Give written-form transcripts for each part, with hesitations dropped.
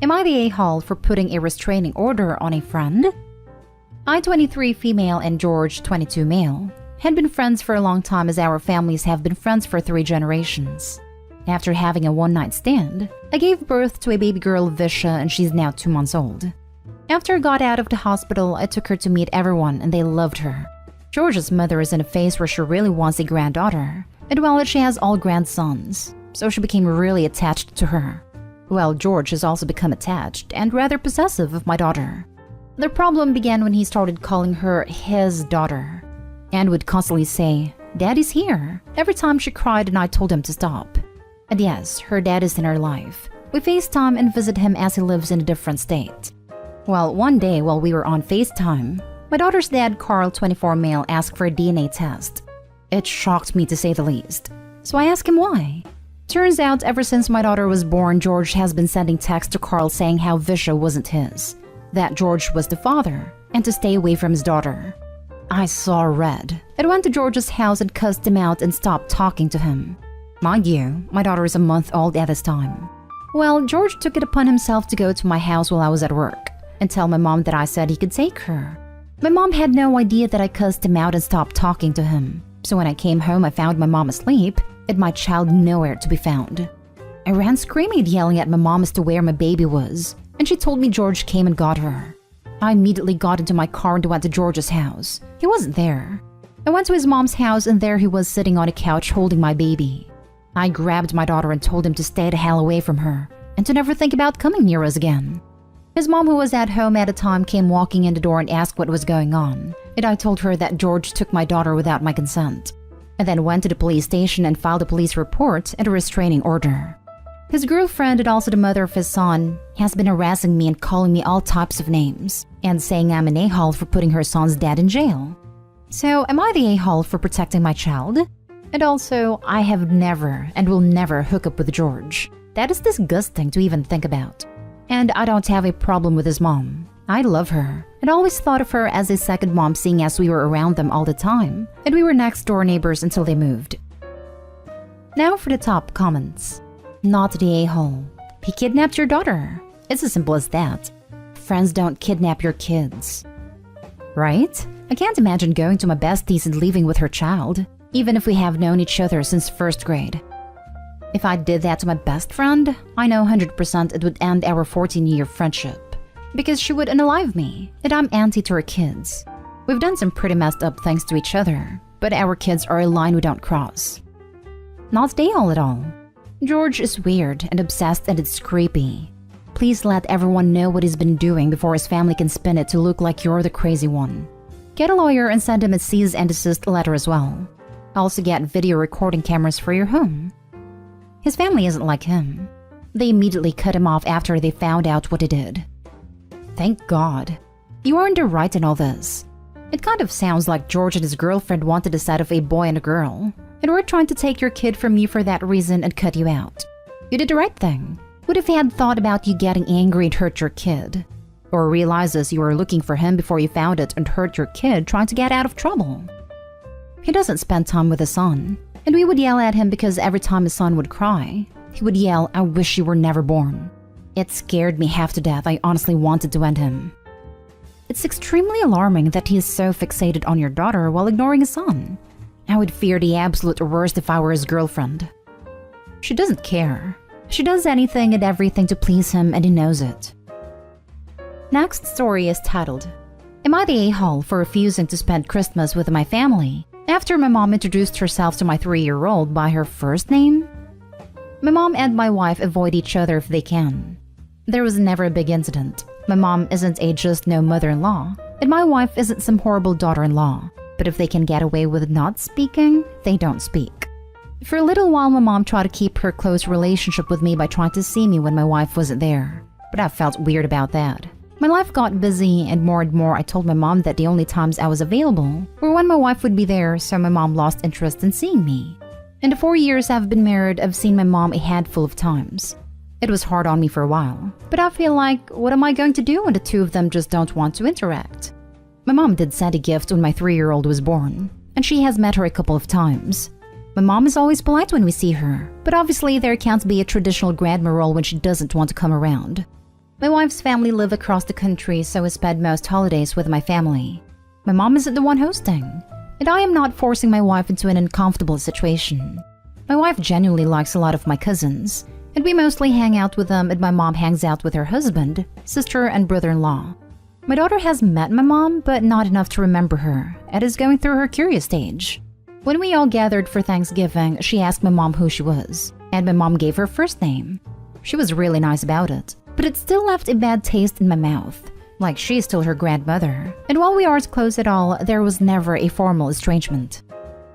Am I the a-hole for putting a restraining order on a friend? I, 23 female, and George, 22 male, had been friends for a long time as our families have been friends for 3 generations. After having a one-night stand, I gave birth to a baby girl, Visha, and she's now 2 months old. After I got out of the hospital, I took her to meet everyone and they loved her. George's mother is in a phase where she really wants a granddaughter, and well, she has all grandsons, so she became really attached to her. Well, George has also become attached and rather possessive of my daughter. The problem began when he started calling her his daughter, and would constantly say, "Daddy's here," every time she cried, and I told him to stop. And yes, her dad is in her life. We FaceTime and visit him as he lives in a different state. Well, one day while we were on FaceTime, my daughter's dad, Carl, 24 male, asked for a DNA test. It shocked me to say the least. So I asked him why. Turns out ever since my daughter was born, George has been sending texts to Carl saying how Visha wasn't his, that George was the father, and to stay away from his daughter. I saw red. I went to George's house and cussed him out and stopped talking to him. Mind you, my daughter is a month old at this time. Well, George took it upon himself to go to my house while I was at work and tell my mom that I said he could take her. My mom had no idea that I cussed him out and stopped talking to him. So when I came home, I found my mom asleep and my child nowhere to be found. I ran screaming and yelling at my mom as to where my baby was, and she told me George came and got her. I immediately got into my car and went to George's house. He wasn't there. I went to his mom's house and there he was sitting on a couch holding my baby. I grabbed my daughter and told him to stay the hell away from her and to never think about coming near us again. His mom, who was at home at the time, came walking in the door and asked what was going on, and I told her that George took my daughter without my consent, and then went to the police station and filed a police report and a restraining order. His girlfriend, and also the mother of his son, has been harassing me and calling me all types of names, and saying I'm an a-hole for putting her son's dad in jail. So am I the a-hole for protecting my child? And also, I have never and will never hook up with George. That is disgusting to even think about. And I don't have a problem with his mom. I love her and always thought of her as a second mom, seeing as we were around them all the time and we were next door neighbors until they moved. Now for the top comments. Not the a-hole. He kidnapped your daughter. It's as simple as that. Friends don't kidnap your kids. Right? I can't imagine going to my besties and leaving with her child, even if we have known each other since 1st grade. If I did that to my best friend, I know 100% it would end our 14-year friendship, because she would unalive me, and I'm anti to her kids. We've done some pretty messed up things to each other, but our kids are a line we don't cross. Not the a-hole at all. George is weird and obsessed, and it's creepy. Please let everyone know what he's been doing before his family can spin it to look like you're the crazy one. Get a lawyer and send him a cease and desist letter as well. Also get video recording cameras for your home. His family isn't like him. They immediately cut him off after they found out what he did. Thank God. You are in the right in all this. It kind of sounds like George and his girlfriend wanted a set of a boy and a girl, and were trying to take your kid from you for that reason and cut you out. You did the right thing. What if he had thought about you getting angry and hurt your kid? Or realizes you were looking for him before you found it and hurt your kid trying to get out of trouble? He doesn't spend time with his son. And we would yell at him because every time his son would cry, he would yell, "I wish you were never born." It scared me half to death. I honestly wanted to end him. It's extremely alarming that he is so fixated on your daughter while ignoring his son. I would fear the absolute worst if I were his girlfriend. She doesn't care. She does anything and everything to please him, and he knows it. Next story is titled, Am I the a-hole for refusing to spend Christmas with my family after my mom introduced herself to my 3-year-old by her first name? My mom and my wife avoid each other if they can. There was never a big incident. My mom isn't a just no mother-in-law, and my wife isn't some horrible daughter-in-law. But if they can get away with not speaking, they don't speak. For a little while, my mom tried to keep her close relationship with me by trying to see me when my wife wasn't there. But I felt weird about that. My life got busy, and more I told my mom that the only times I was available were when my wife would be there, so my mom lost interest in seeing me. In the 4 years I've been married, I've seen my mom a handful of times. It was hard on me for a while, but I feel like, what am I going to do when the two of them just don't want to interact? My mom did send a gift when my 3-year-old was born, and she has met her a couple of times. My mom is always polite when we see her, but obviously there can't be a traditional grandma role when she doesn't want to come around. My wife's family live across the country, so I spend most holidays with my family. My mom isn't the one hosting, and I am not forcing my wife into an uncomfortable situation. My wife genuinely likes a lot of my cousins, and we mostly hang out with them, and my mom hangs out with her husband, sister, and brother-in-law. My daughter has met my mom, but not enough to remember her, and is going through her curious stage. When we all gathered for Thanksgiving, she asked my mom who she was, and my mom gave her first name. She was really nice about it, but it still left a bad taste in my mouth, like she's still her grandmother. And while we aren't close at all, there was never a formal estrangement.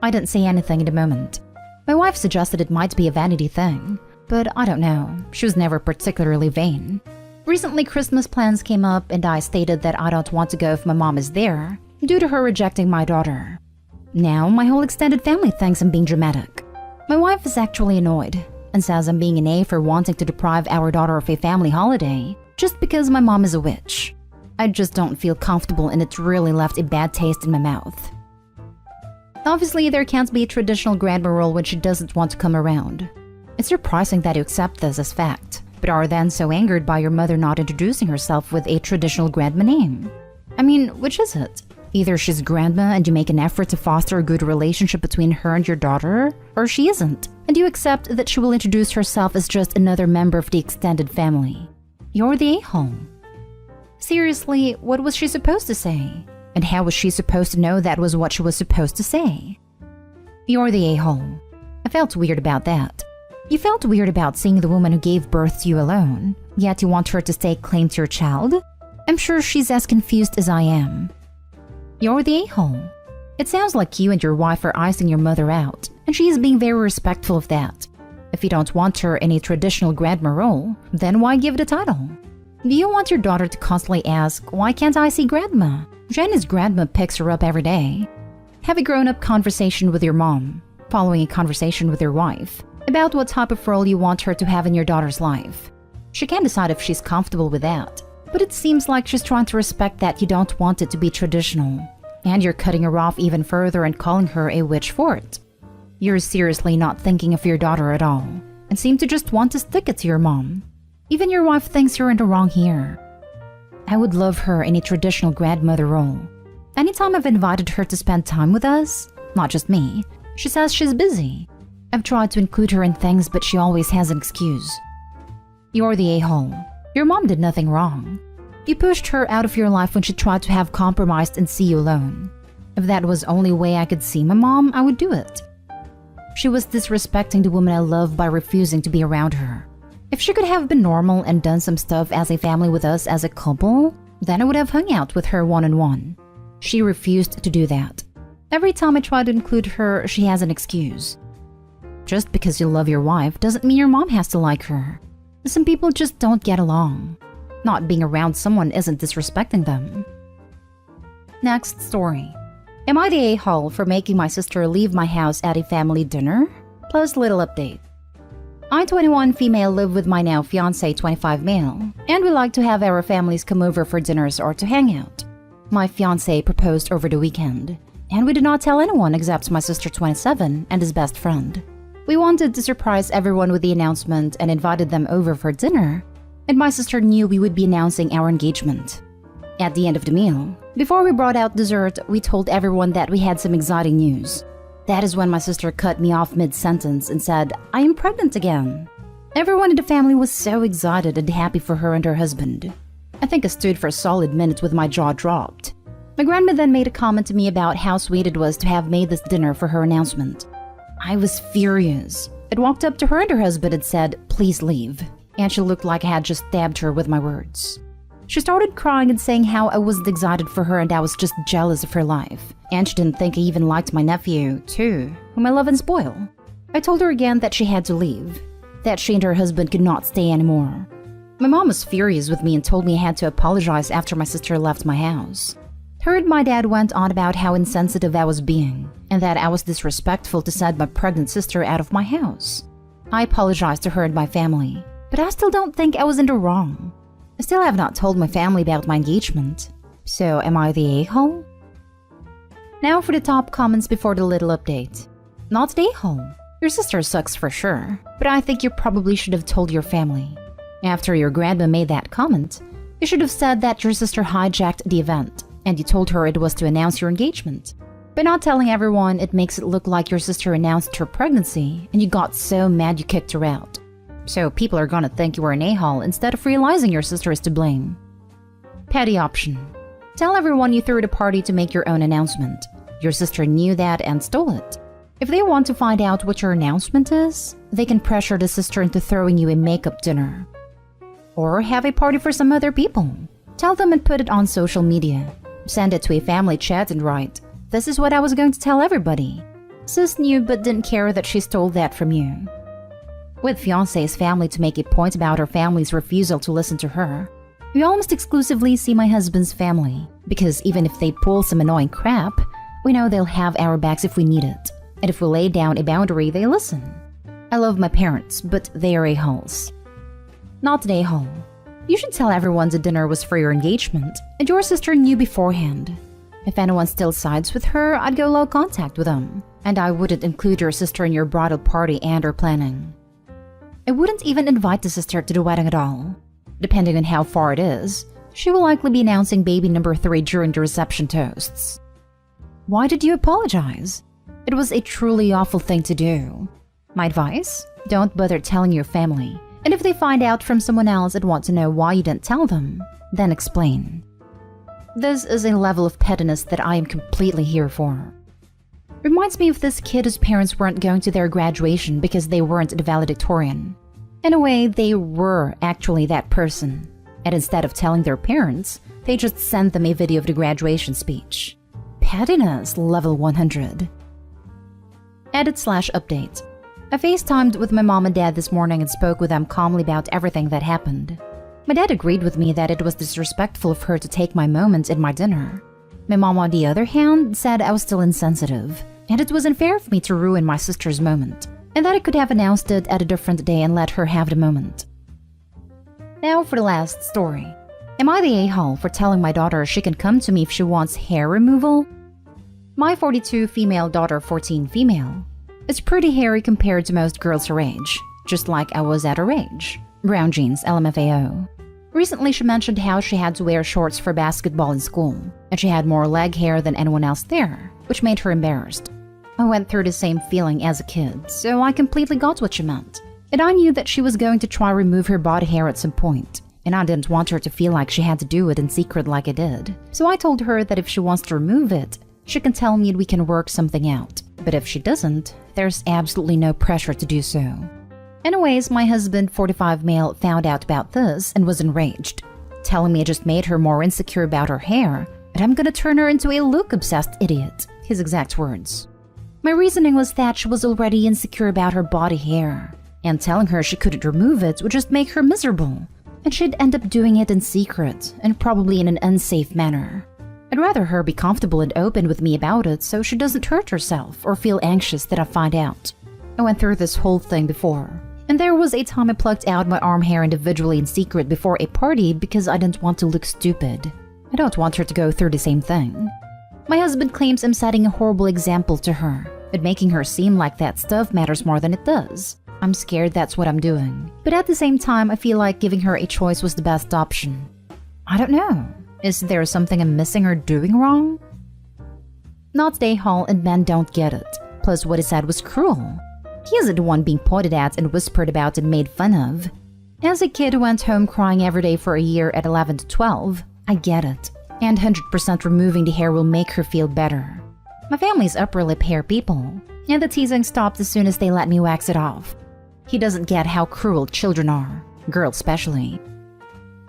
I didn't say anything in the moment. My wife suggested it might be a vanity thing, but I don't know. She was never particularly vain. Recently, Christmas plans came up, and I stated that I don't want to go if my mom is there, due to her rejecting my daughter. Now, my whole extended family thinks I'm being dramatic. My wife is actually annoyed, and says I'm being an A for wanting to deprive our daughter of a family holiday, just because my mom is a witch. I just don't feel comfortable, and it's really left a bad taste in my mouth. Obviously, there can't be a traditional grandma role when she doesn't want to come around. It's surprising that you accept this as fact, but are then so angered by your mother not introducing herself with a traditional grandma name. I mean, which is it? Either she's grandma and you make an effort to foster a good relationship between her and your daughter, or she isn't, and you accept that she will introduce herself as just another member of the extended family. You're the a-hole. Seriously, what was she supposed to say? And how was she supposed to know that was what she was supposed to say? You're the a-hole. I felt weird about that. You felt weird about seeing the woman who gave birth to you alone, yet you want her to stake claim to your child? I'm sure she's as confused as I am. You're the a-hole. It sounds like you and your wife are icing your mother out, and she is being very respectful of that. If you don't want her in a traditional grandma role, then why give it a title? Do you want your daughter to constantly ask, why can't I see grandma? Jenny's grandma picks her up every day. Have a grown-up conversation with your mom, following a conversation with your wife, about what type of role you want her to have in your daughter's life. She can decide if she's comfortable with that, but it seems like she's trying to respect that you don't want it to be traditional, and you're cutting her off even further and calling her a witch for it. You're seriously not thinking of your daughter at all, and seem to just want to stick it to your mom. Even your wife thinks you're in the wrong here. I would love her in a traditional grandmother role. Anytime I've invited her to spend time with us, not just me, she says she's busy. I've tried to include her in things, but she always has an excuse. You're the a-hole. Your mom did nothing wrong. You pushed her out of your life when she tried to have compromised and see you alone. If that was the only way I could see my mom, I would do it. She was disrespecting the woman I love by refusing to be around her. If she could have been normal and done some stuff as a family with us as a couple, then I would have hung out with her one-on-one. She refused to do that. Every time I try to include her, she has an excuse. Just because you love your wife doesn't mean your mom has to like her. Some people just don't get along. Not being around someone isn't disrespecting them. Next story. Am I the a-hole for making my sister leave my house at a family dinner? Plus little update. I, 21 female, live with my now fiancé, 25 male, and we like to have our families come over for dinners or to hang out. My fiancé proposed over the weekend, and we did not tell anyone except my sister, 27, and his best friend. We wanted to surprise everyone with the announcement and invited them over for dinner, and my sister knew we would be announcing our engagement. At the end of the meal, before we brought out dessert, we told everyone that we had some exciting news. That is when my sister cut me off mid-sentence and said, I am pregnant again. Everyone in the family was so excited and happy for her and her husband. I think I stood for a solid minute with my jaw dropped. My grandma then made a comment to me about how sweet it was to have made this dinner for her announcement. I was furious. I walked up to her and her husband and said, please leave. And she looked like I had just stabbed her with my words. She started crying and saying how I wasn't excited for her and I was just jealous of her life. And she didn't think I even liked my nephew, too, whom I love and spoil. I told her again that she had to leave, that she and her husband could not stay anymore. My mom was furious with me and told me I had to apologize after my sister left my house. Her and my dad went on about how insensitive I was being, and that I was disrespectful to send my pregnant sister out of my house. I apologized to her and my family, but I still don't think I was in the wrong. I still have not told my family about my engagement. So am I the a-hole? Now for the top comments before the little update. Not the a-hole. Your sister sucks for sure, but I think you probably should have told your family. After your grandma made that comment, you should have said that your sister hijacked the event and you told her it was to announce your engagement. By not telling everyone, it makes it look like your sister announced her pregnancy and you got so mad you kicked her out. So people are gonna think you were an a-hole instead of realizing your sister is to blame. Petty option. Tell everyone you threw the party to make your own announcement. Your sister knew that and stole it. If they want to find out what your announcement is, they can pressure the sister into throwing you a makeup dinner. Or have a party for some other people. Tell them and put it on social media. Send it to a family chat and write, "This is what I was going to tell everybody." Sis knew but didn't care that she stole that from you. With fiancé's family to make a point about her family's refusal to listen to her. We almost exclusively see my husband's family, because even if they pull some annoying crap, we know they'll have our backs if we need it. And if we lay down a boundary, they listen. I love my parents, but they are a-holes. Not an a-hole. You should tell everyone the dinner was for your engagement, and your sister knew beforehand. If anyone still sides with her, I'd go low contact with them, and I wouldn't include your sister in your bridal party and/or planning. I wouldn't even invite the sister to the wedding at all. Depending on how far it is, she will likely be announcing baby number 3 during the reception toasts. Why did you apologize? It was a truly awful thing to do. My advice? Don't bother telling your family. And if they find out from someone else and want to know why you didn't tell them, then explain. This is a level of pettiness that I am completely here for. Reminds me of this kid whose parents weren't going to their graduation because they weren't the valedictorian. In a way, they were actually that person. And instead of telling their parents, they just sent them a video of the graduation speech. Pettiness level 100. Edit/update. I FaceTimed with my mom and dad this morning and spoke with them calmly about everything that happened. My dad agreed with me that it was disrespectful of her to take my moment in my dinner. My mom, on the other hand, said I was still insensitive, and it was unfair of me to ruin my sister's moment, and that I could have announced it at a different day and let her have the moment. Now for the last story. Am I the a-hole for telling my daughter she can come to me if she wants hair removal? My 42 female daughter, 14 female. It's pretty hairy compared to most girls her age, just like I was at her age. Brown jeans, LMFAO. Recently she mentioned how she had to wear shorts for basketball in school, and she had more leg hair than anyone else there, which made her embarrassed. I went through the same feeling as a kid, so I completely got what she meant. And I knew that she was going to try to remove her body hair at some point, and I didn't want her to feel like she had to do it in secret like I did. So I told her that if she wants to remove it, she can tell me and we can work something out. But if she doesn't, there's absolutely no pressure to do so. Anyways, my husband, 45 male, found out about this and was enraged, telling me it just made her more insecure about her hair, and I'm gonna turn her into a look-obsessed idiot, his exact words. My reasoning was that she was already insecure about her body hair, and telling her she couldn't remove it would just make her miserable, and she'd end up doing it in secret, and probably in an unsafe manner. I'd rather her be comfortable and open with me about it so she doesn't hurt herself or feel anxious that I find out. I went through this whole thing before, and there was a time I plucked out my arm hair individually in secret before a party because I didn't want to look stupid. I don't want her to go through the same thing. My husband claims I'm setting a horrible example to her, and making her seem like that stuff matters more than it does. I'm scared that's what I'm doing, but at the same time I feel like giving her a choice was the best option. I don't know. Is there something I'm missing or doing wrong? Not the a-hole, and men don't get it. Plus what he said was cruel. He isn't the one being pointed at and whispered about and made fun of. As a kid who went home crying every day for a year at 11 to 12, I get it. And 100% removing the hair will make her feel better. My family's upper lip hair people, and the teasing stopped as soon as they let me wax it off. He doesn't get how cruel children are, girls especially.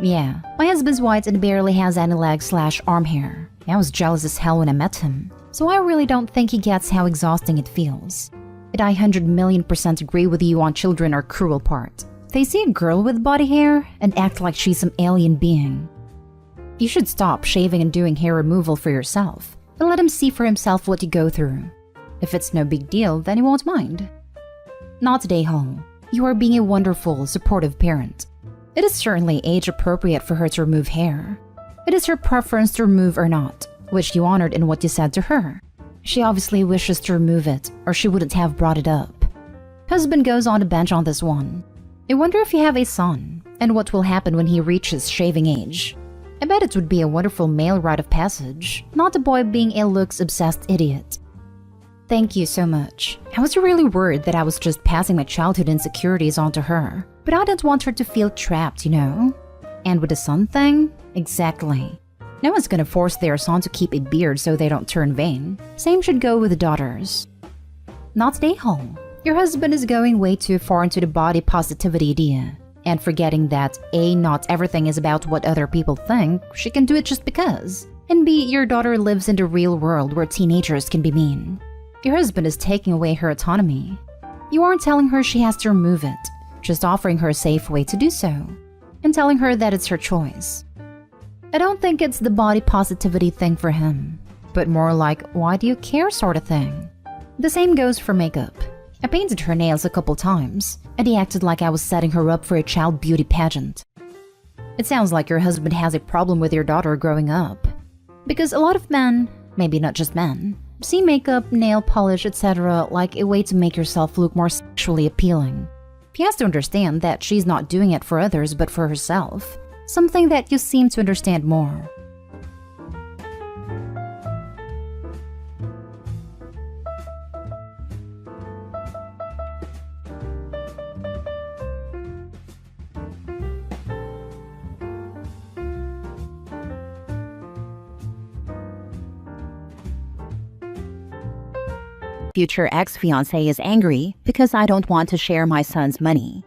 Yeah, my husband's white and barely has any leg/arm hair. I was jealous as hell when I met him, so I really don't think he gets how exhausting it feels. But I 100,000,000% agree with you on children are cruel part. They see a girl with body hair and act like she's some alien being. You should stop shaving and doing hair removal for yourself, and let him see for himself what you go through. If it's no big deal, then he won't mind. Not a a-hole. You are being a wonderful, supportive parent. It is certainly age-appropriate for her to remove hair. It is her preference to remove or not, which you honored in what you said to her. She obviously wishes to remove it, or she wouldn't have brought it up. Husband goes on the bench on this one. I wonder if you have a son. And what will happen when he reaches shaving age? I bet it would be a wonderful male rite of passage, not a boy being a looks-obsessed idiot. Thank you so much. I was really worried that I was just passing my childhood insecurities onto her, but I didn't want her to feel trapped, you know? And with the son thing? Exactly. No one's gonna force their son to keep a beard so they don't turn vain. Same should go with the daughters. Not the a-hole. Your husband is going way too far into the body positivity idea, and forgetting that A, not everything is about what other people think, she can do it just because, and B, your daughter lives in the real world where teenagers can be mean. Your husband is taking away her autonomy. You aren't telling her she has to remove it, just offering her a safe way to do so, and telling her that it's her choice. I don't think it's the body positivity thing for him, but more like why do you care sort of thing. The same goes for makeup. I painted her nails a couple times, and he acted like I was setting her up for a child beauty pageant. It sounds like your husband has a problem with your daughter growing up. Because a lot of men, maybe not just men, see makeup, nail polish, etc. like a way to make yourself look more sexually appealing. He has to understand that she's not doing it for others but for herself, something that you seem to understand more. Future ex-fiancé is angry because I don't want to share my son's money.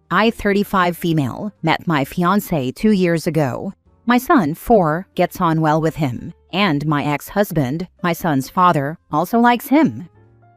I, 35 female, met my fiancé 2 years ago. My son, 4, gets on well with him, and my ex-husband, my son's father, also likes him.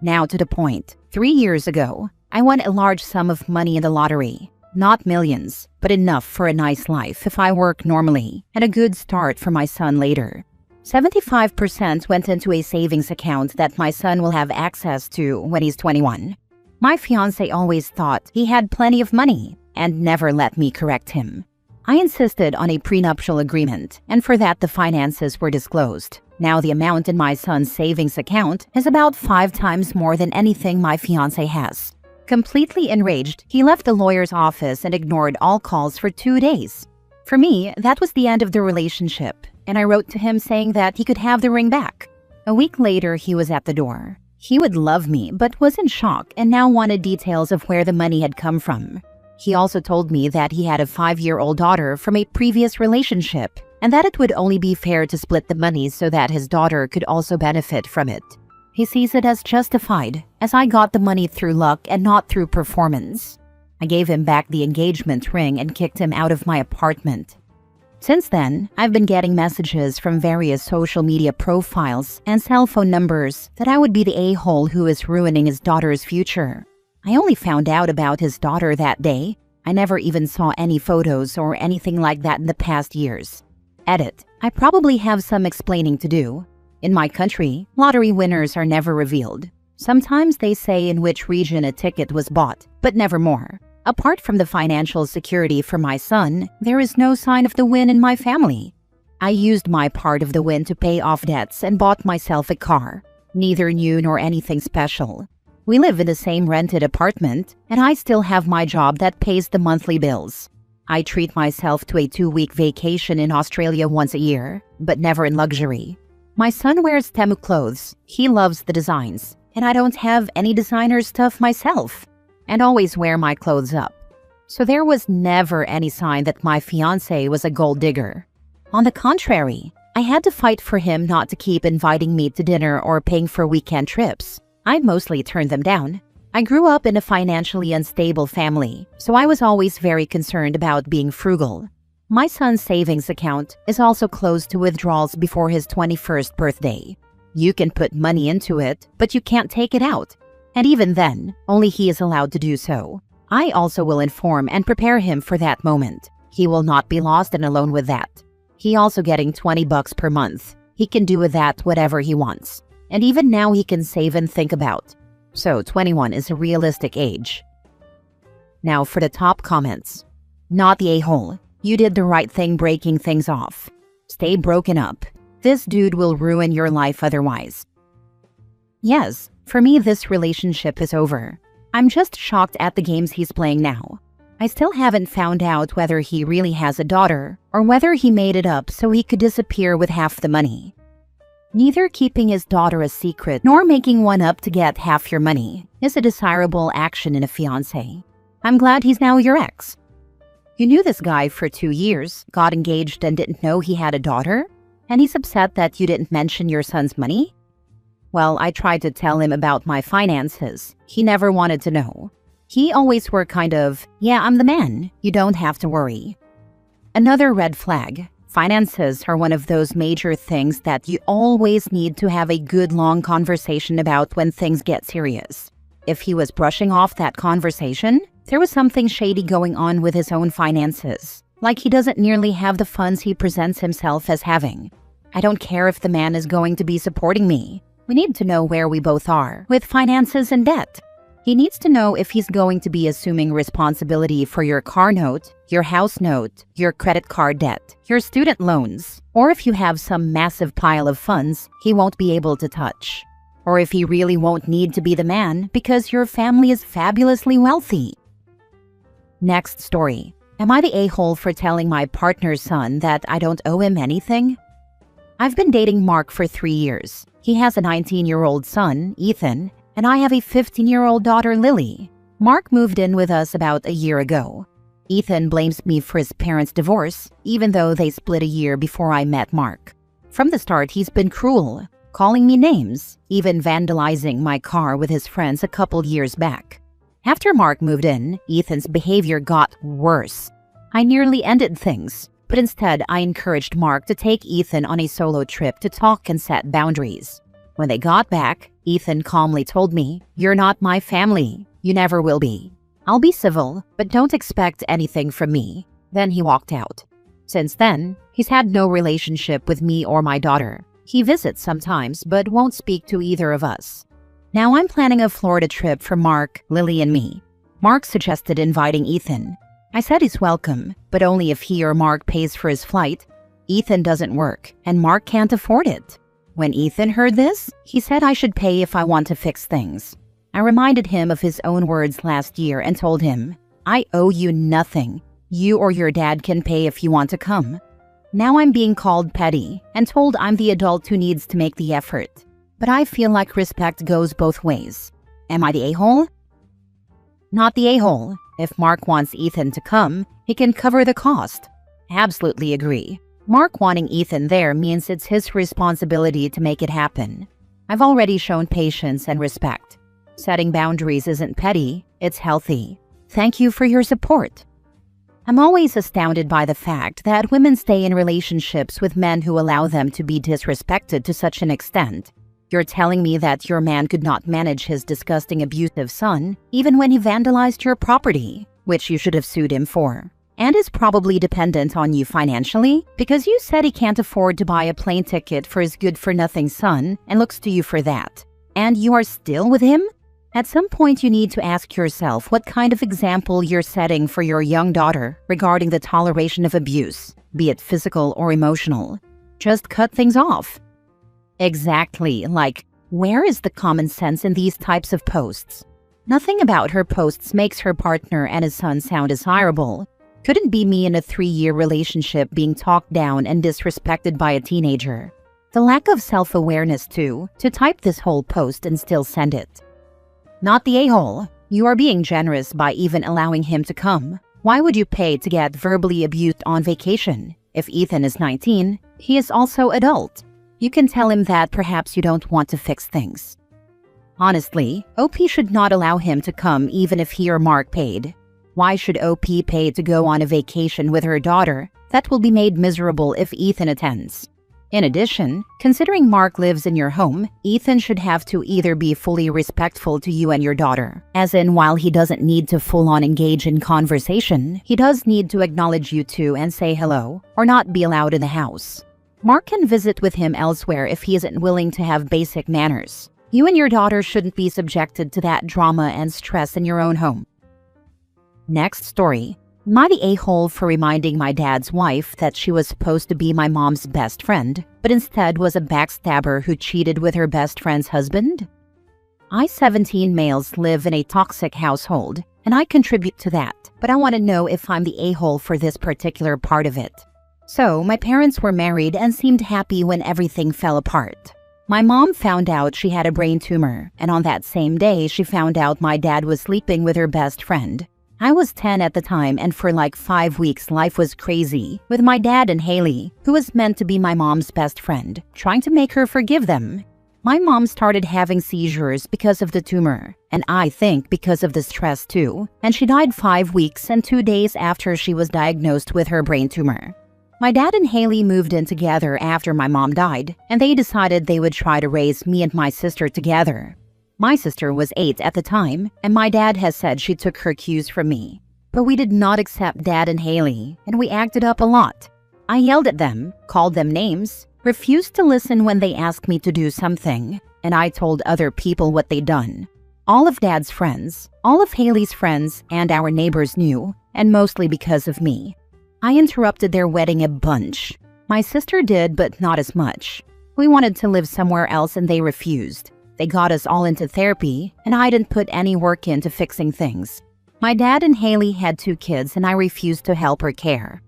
Now to the point. 3 years ago, I won a large sum of money in the lottery. Not millions, but enough for a nice life if I work normally, and a good start for my son later. 75% went into a savings account that my son will have access to when he's 21. My fiancé always thought he had plenty of money and never let me correct him. I insisted on a prenuptial agreement, and for that the finances were disclosed. Now the amount in my son's savings account is about 5 times more than anything my fiancé has. Completely enraged, he left the lawyer's office and ignored all calls for 2 days. For me, that was the end of the relationship, and I wrote to him saying that he could have the ring back. A week later, he was at the door. He would love me, but was in shock and now wanted details of where the money had come from. He also told me that he had a 5-year-old daughter from a previous relationship, and that it would only be fair to split the money so that his daughter could also benefit from it. He sees it as justified, as I got the money through luck and not through performance. I gave him back the engagement ring and kicked him out of my apartment. Since then, I've been getting messages from various social media profiles and cell phone numbers that I would be the a-hole who is ruining his daughter's future. I only found out about his daughter that day. I never even saw any photos or anything like that in the past years. Edit. I probably have some explaining to do. In my country, lottery winners are never revealed. Sometimes they say in which region a ticket was bought, but never more. Apart from the financial security for my son, there is no sign of the win in my family. I used my part of the win to pay off debts and bought myself a car. Neither new nor anything special. We live in the same rented apartment, and I still have my job that pays the monthly bills. I treat myself to a 2-week vacation in Australia once a year, but never in luxury. My son wears Temu clothes. He loves the designs, and I don't have any designer stuff myself, and always wear my clothes up. So there was never any sign that my fiancé was a gold digger. On the contrary, I had to fight for him not to keep inviting me to dinner or paying for weekend trips. I mostly turned them down. I grew up in a financially unstable family, so I was always very concerned about being frugal. My son's savings account is also closed to withdrawals before his 21st birthday. You can put money into it, but you can't take it out. And even then, only he is allowed to do so. I also will inform and prepare him for that moment. He will not be lost and alone with that. He also getting $20 per month. He can do with that whatever he wants. And even now he can save and think about. So 21 is a realistic age. Now for the top comments. Not the a-hole. You did the right thing breaking things off. Stay broken up. This dude will ruin your life otherwise. Yes, for me this relationship is over. I'm just shocked at the games he's playing now. I still haven't found out whether he really has a daughter or whether he made it up so he could disappear with half the money. Neither keeping his daughter a secret nor making one up to get half your money is a desirable action in a fiancé. I'm glad he's now your ex. You knew this guy for 2 years, got engaged and didn't know he had a daughter? And he's upset that you didn't mention your son's money? Well, I tried to tell him about my finances. He never wanted to know. He always were kind of, yeah, I'm the man. You don't have to worry. Another red flag. Finances are one of those major things that you always need to have a good long conversation about when things get serious. If he was brushing off that conversation, there was something shady going on with his own finances. Like he doesn't nearly have the funds he presents himself as having. I don't care if the man is going to be supporting me. We need to know where we both are with finances and debt. He needs to know if he's going to be assuming responsibility for your car note, your house note, your credit card debt, your student loans, or if you have some massive pile of funds he won't be able to touch. Or if he really won't need to be the man because your family is fabulously wealthy. Next story. Am I the a-hole for telling my partner's son that I don't owe him anything? I've been dating Mark for 3 years. He has a 19-year-old son, Ethan, and I have a 15-year-old daughter, Lily. Mark moved in with us about a year ago. Ethan blames me for his parents' divorce, even though they split a year before I met Mark. From the start, he's been cruel, calling me names, even vandalizing my car with his friends a couple years back. After Mark moved in, Ethan's behavior got worse. I nearly ended things, but instead I encouraged Mark to take Ethan on a solo trip to talk and set boundaries. When they got back, Ethan calmly told me, "You're not my family. You never will be. I'll be civil, but don't expect anything from me." Then he walked out. Since then, he's had no relationship with me or my daughter. He visits sometimes, but won't speak to either of us. Now I'm planning a Florida trip for Mark, Lily, and me. Mark suggested inviting Ethan. I said he's welcome, but only if he or Mark pays for his flight. Ethan doesn't work, and Mark can't afford it. When Ethan heard this, he said I should pay if I want to fix things. I reminded him of his own words last year and told him, "I owe you nothing. You or your dad can pay if you want to come." Now I'm being called petty and told I'm the adult who needs to make the effort. But I feel like respect goes both ways. Am I the a-hole? Not the a-hole. If Mark wants Ethan to come, he can cover the cost. Absolutely agree. Mark wanting Ethan there means it's his responsibility to make it happen. I've already shown patience and respect. Setting boundaries isn't petty, it's healthy. Thank you for your support. I'm always astounded by the fact that women stay in relationships with men who allow them to be disrespected to such an extent. You're telling me that your man could not manage his disgusting abusive son even when he vandalized your property, which you should have sued him for, and is probably dependent on you financially because you said he can't afford to buy a plane ticket for his good-for-nothing son and looks to you for that. And you are still with him? At some point, you need to ask yourself what kind of example you're setting for your young daughter regarding the toleration of abuse, be it physical or emotional. Just cut things off. Exactly, like, where is the common sense in these types of posts? Nothing about her posts makes her partner and his son sound desirable. Couldn't be me in a 3-year relationship being talked down and disrespected by a teenager. The lack of self-awareness, too, to type this whole post and still send it. Not the a-hole. You are being generous by even allowing him to come. Why would you pay to get verbally abused on vacation? If Ethan is 19, he is also adult. You can tell him that perhaps you don't want to fix things. Honestly, OP should not allow him to come even if he or Mark paid. Why should OP pay to go on a vacation with her daughter that will be made miserable if Ethan attends? In addition, considering Mark lives in your home, Ethan should have to either be fully respectful to you and your daughter, as in while he doesn't need to full-on engage in conversation, he does need to acknowledge you too and say hello, or not be allowed in the house. Mark can visit with him elsewhere if he isn't willing to have basic manners. You and your daughter shouldn't be subjected to that drama and stress in your own home. Next story. Am I the a-hole for reminding my dad's wife that she was supposed to be my mom's best friend, but instead was a backstabber who cheated with her best friend's husband? I-17 males live in a toxic household. and I contribute to that, but I want to know if I'm the a-hole for this particular part of it. So, my parents were married and seemed happy when everything fell apart. My mom found out she had a brain tumor, and on that same day, she found out my dad was sleeping with her best friend. I was 10 at the time, and for like 5 weeks, life was crazy, with my dad and Haley, who was meant to be my mom's best friend, trying to make her forgive them. My mom started having seizures because of the tumor, and I think because of the stress too, and she died 5 weeks and 2 days after she was diagnosed with her brain tumor. My dad and Haley moved in together after my mom died, and they decided they would try to raise me and my sister together. My sister was 8 at the time, and my dad has said she took her cues from me. But we did not accept Dad and Haley, and we acted up a lot. I yelled at them, called them names, refused to listen when they asked me to do something, and I told other people what they'd done. All of Dad's friends, all of Haley's friends, and our neighbors knew, and mostly because of me. I interrupted their wedding a bunch. My sister did, but not as much. We wanted to live somewhere else and they refused. They got us all into therapy, and I didn't put any work into fixing things. My dad and Haley had 2 kids, and I refused to help or care.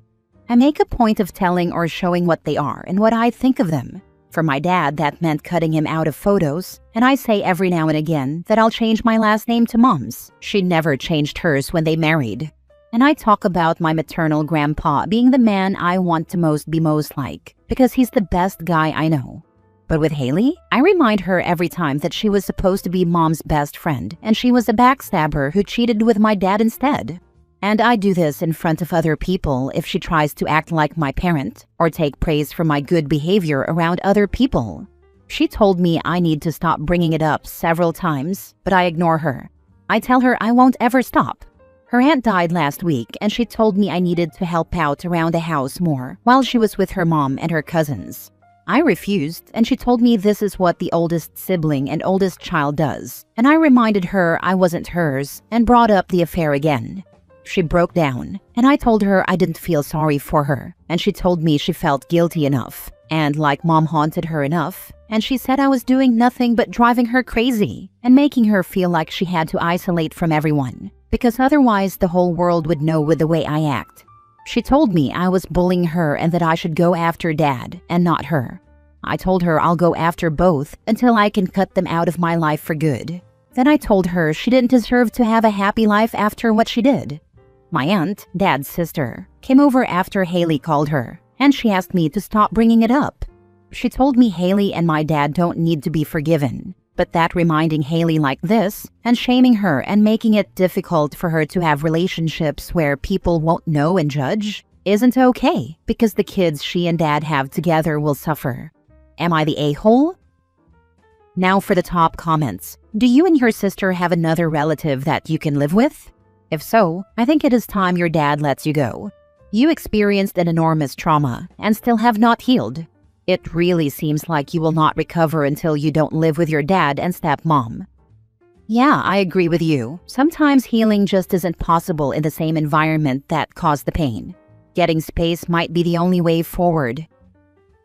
I make a point of telling or showing what they are and what I think of them. For my dad, that meant cutting him out of photos, and I say every now and again that I'll change my last name to Mom's. She never changed hers when they married. And I talk about my maternal grandpa being the man I want to be most like, because he's the best guy I know. But with Haley, I remind her every time that she was supposed to be Mom's best friend, and she was a backstabber who cheated with my dad instead. And I do this in front of other people if she tries to act like my parent, or take praise for my good behavior around other people. She told me I need to stop bringing it up several times, but I ignore her. I tell her I won't ever stop. Her aunt died last week, and she told me I needed to help out around the house more while she was with her mom and her cousins. I refused, and she told me this is what the oldest sibling and oldest child does, and I reminded her I wasn't hers and brought up the affair again. She broke down, and I told her I didn't feel sorry for her, and she told me she felt guilty enough, and like Mom haunted her enough, and she said I was doing nothing but driving her crazy and making her feel like she had to isolate from everyone, because otherwise the whole world would know with the way I act. She told me I was bullying her and that I should go after Dad and not her. I told her I'll go after both until I can cut them out of my life for good. Then I told her she didn't deserve to have a happy life after what she did. My aunt, Dad's sister, came over after Haley called her, and she asked me to stop bringing it up. She told me Haley and my dad don't need to be forgiven, but that reminding Haley like this and shaming her and making it difficult for her to have relationships where people won't know and judge isn't okay, because the kids she and Dad have together will suffer. Am I the a-hole? Now for the top comments. Do you and your sister have another relative that you can live with? If so, I think it is time your dad lets you go. You experienced an enormous trauma and still have not healed. It really seems like you will not recover until you don't live with your dad and stepmom. Yeah, I agree with you. Sometimes healing just isn't possible in the same environment that caused the pain. Getting space might be the only way forward.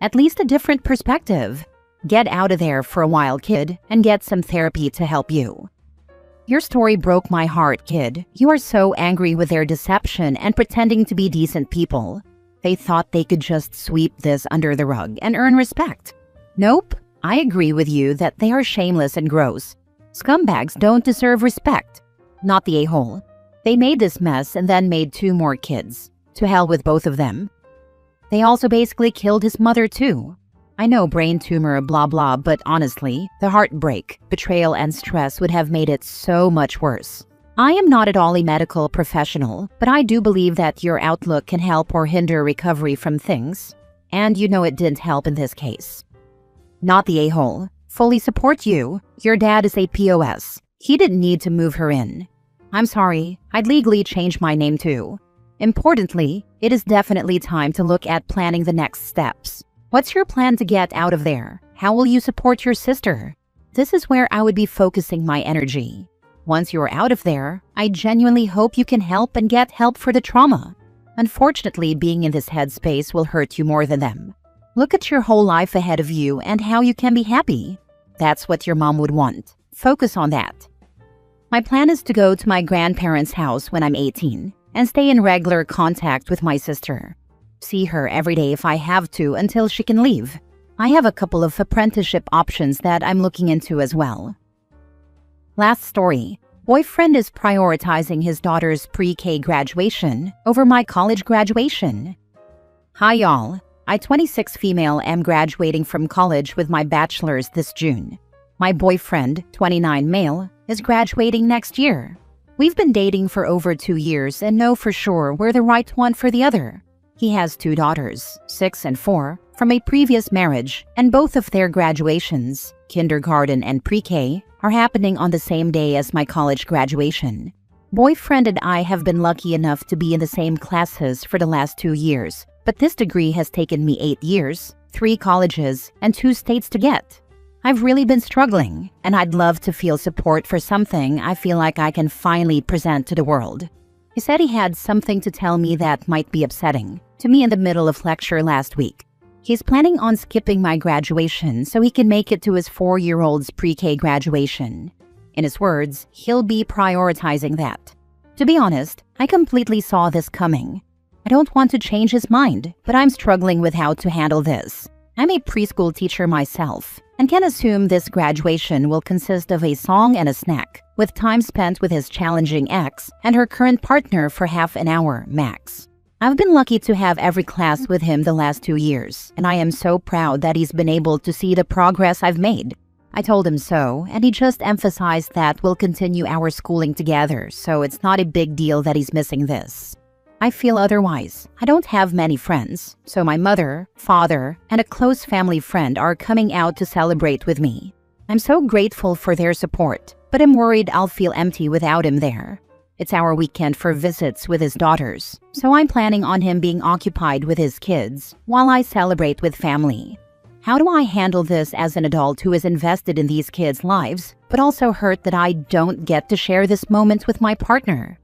At least a different perspective. Get out of there for a while, kid, and get some therapy to help you. Your story broke my heart, kid. You are so angry with their deception and pretending to be decent people. They thought they could just sweep this under the rug and earn respect. Nope, I agree with you that they are shameless and gross. Scumbags don't deserve respect. Not the a-hole. They made this mess and then made 2 more kids. To hell with both of them. They also basically killed his mother too. I know brain tumor blah blah, but honestly, the heartbreak, betrayal and stress would have made it so much worse. I am not at all a medical professional, but I do believe that your outlook can help or hinder recovery from things. And you know it didn't help in this case. Not the a-hole. Fully support you. Your dad is a POS. He didn't need to move her in. I'm sorry, I'd legally change my name too. Importantly, it is definitely time to look at planning the next steps. What's your plan to get out of there? How will you support your sister? This is where I would be focusing my energy. Once you're out of there, I genuinely hope you can help and get help for the trauma. Unfortunately, being in this headspace will hurt you more than them. Look at your whole life ahead of you and how you can be happy. That's what your mom would want. Focus on that. My plan is to go to my grandparents' house when I'm 18 and stay in regular contact with my sister. See her every day if I have to until she can leave. I have a couple of apprenticeship options that I'm looking into as well. Last story. Boyfriend is prioritizing his daughter's pre-K graduation over my college graduation. Hi y'all. I, 26 female, am graduating from college with my bachelor's this June. My boyfriend, 29 male, is graduating next year. We've been dating for over 2 years and know for sure we're the right one for the other. He has 2 daughters, 6 and 4, from a previous marriage, and both of their graduations, kindergarten and pre-K, are happening on the same day as my college graduation. Boyfriend and I have been lucky enough to be in the same classes for the last 2 years, but this degree has taken me 8 years, 3 colleges, and 2 states to get. I've really been struggling, and I'd love to feel support for something I feel like I can finally present to the world. He said he had something to tell me that might be upsetting to me in the middle of lecture last week. He's planning on skipping my graduation so he can make it to his 4-year-old's pre-K graduation. In his words, he'll be prioritizing that. To be honest, I completely saw this coming. I don't want to change his mind, but I'm struggling with how to handle this. I'm a preschool teacher myself, and can assume this graduation will consist of a song and a snack, with time spent with his challenging ex and her current partner for half an hour max. I've been lucky to have every class with him the last 2 years, and I am so proud that he's been able to see the progress I've made. I told him so, and he just emphasized that we'll continue our schooling together, so it's not a big deal that he's missing this. I feel otherwise. I don't have many friends, so my mother, father, and a close family friend are coming out to celebrate with me. I'm so grateful for their support, but I'm worried I'll feel empty without him there. It's our weekend for visits with his daughters, so I'm planning on him being occupied with his kids while I celebrate with family. How do I handle this as an adult who is invested in these kids' lives, but also hurt that I don't get to share this moment with my partner?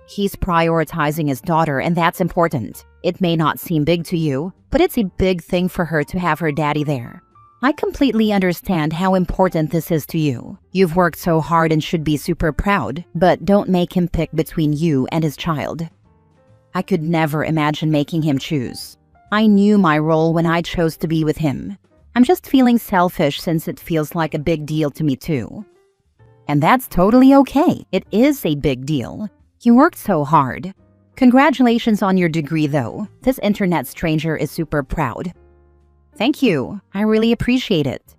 He's prioritizing his daughter, and that's important. It may not seem big to you, but it's a big thing for her to have her daddy there. I completely understand how important this is to you. You've worked so hard and should be super proud, but don't make him pick between you and his child. I could never imagine making him choose. I knew my role when I chose to be with him. I'm just feeling selfish since it feels like a big deal to me too. And that's totally okay. It is a big deal. You worked so hard. Congratulations on your degree though. This internet stranger is super proud. Thank you. I really appreciate it.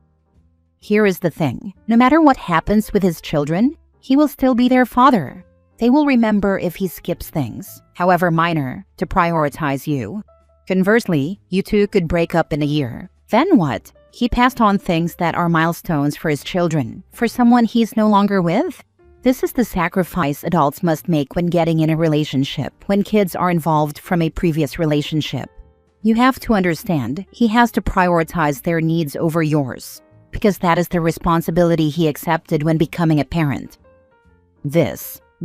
Here is the thing. No matter what happens with his children, he will still be their father. They will remember if he skips things, however minor, to prioritize you. Conversely, you two could break up in a year. Then what? He passed on things that are milestones for his children, for someone he's no longer with? This is the sacrifice adults must make when getting in a relationship, when kids are involved from a previous relationship. You have to understand, he has to prioritize their needs over yours, because that is the responsibility he accepted when becoming a parent.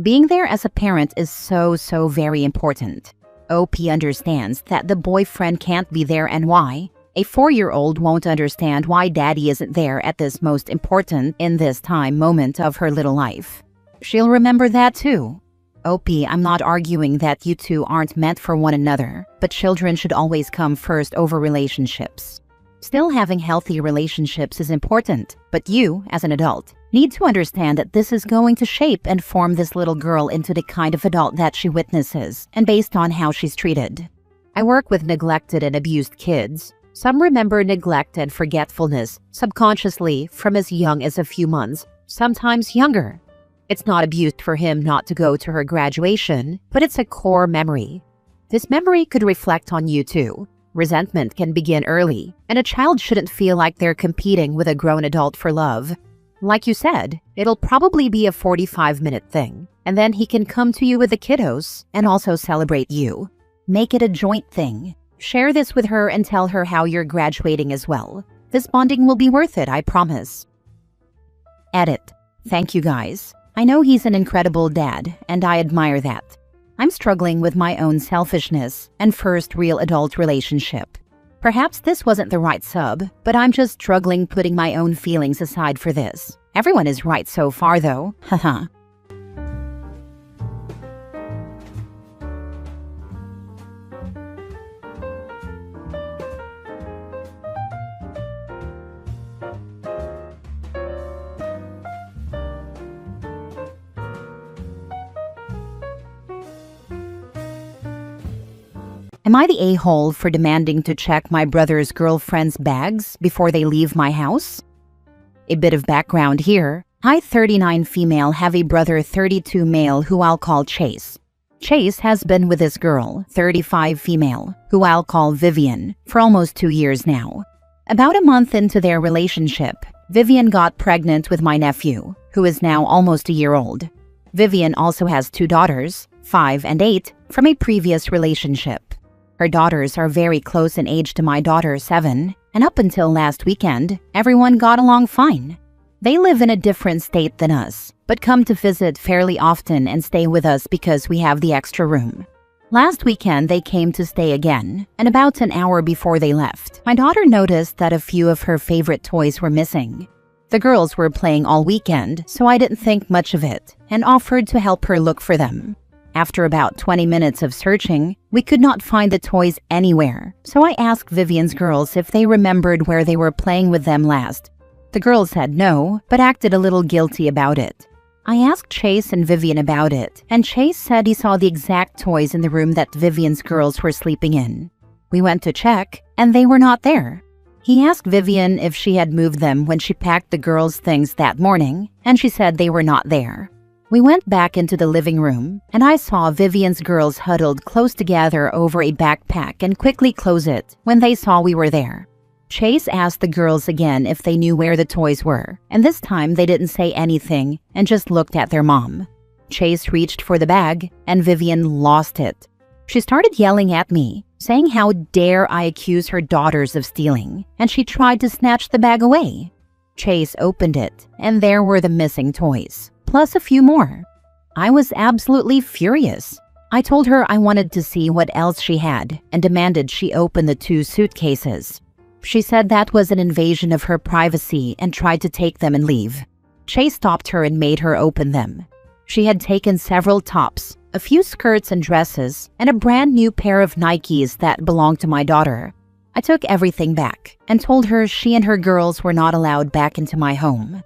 Being there as a parent is so very important. OP understands that the boyfriend can't be there and why. A 4-year-old won't understand why daddy isn't there at this most important in this time moment of her little life. She'll remember that too. OP, I'm not arguing that you two aren't meant for one another, but children should always come first over relationships. Still, having healthy relationships is important, but you, as an adult, need to understand that this is going to shape and form this little girl into the kind of adult that she witnesses, and based on how she's treated. I work with neglected and abused kids. Some remember neglect and forgetfulness subconsciously from as young as a few months, sometimes younger. It's not abuse for him not to go to her graduation, but it's a core memory. This memory could reflect on you too. Resentment can begin early, and a child shouldn't feel like they're competing with a grown adult for love. Like you said, it'll probably be a 45-minute thing, and then he can come to you with the kiddos and also celebrate you. Make it a joint thing. Share this with her and tell her how you're graduating as well. This bonding will be worth it, I promise. Edit. Thank you guys. I know he's an incredible dad, and I admire that. I'm struggling with my own selfishness and first real adult relationship. Perhaps this wasn't the right sub, but I'm just struggling putting my own feelings aside for this. Everyone is right so far though, haha. Am I the a-hole for demanding to check my brother's girlfriend's bags before they leave my house? A bit of background here. I, 39 female, have a brother, 32 male, who I'll call Chase. Chase has been with this girl, 35 female, who I'll call Vivian, for almost 2 years now. About a month into their relationship, Vivian got pregnant with my nephew, who is now almost a year old. Vivian also has 2 daughters, 5 and 8, from a previous relationship. Her daughters are very close in age to my daughter, 7, and up until last weekend, everyone got along fine. They live in a different state than us, but come to visit fairly often and stay with us because we have the extra room. Last weekend, they came to stay again, and about an hour before they left, my daughter noticed that a few of her favorite toys were missing. The girls were playing all weekend, so I didn't think much of it and offered to help her look for them. After about 20 minutes of searching, we could not find the toys anywhere, so I asked Vivian's girls if they remembered where they were playing with them last. The girls said no, but acted a little guilty about it. I asked Chase and Vivian about it, and Chase said he saw the exact toys in the room that Vivian's girls were sleeping in. We went to check, and they were not there. He asked Vivian if she had moved them when she packed the girls' things that morning, and she said they were not there. We went back into the living room, and I saw Vivian's girls huddled close together over a backpack and quickly close it when they saw we were there. Chase asked the girls again if they knew where the toys were, and this time they didn't say anything and just looked at their mom. Chase reached for the bag, and Vivian lost it. She started yelling at me, saying how dare I accuse her daughters of stealing, and she tried to snatch the bag away. Chase opened it, and there were the missing toys, plus a few more. I was absolutely furious. I told her I wanted to see what else she had and demanded she open the 2 suitcases. She said that was an invasion of her privacy and tried to take them and leave. Chase stopped her and made her open them. She had taken several tops, a few skirts and dresses, and a brand new pair of Nikes that belonged to my daughter. I took everything back and told her she and her girls were not allowed back into my home.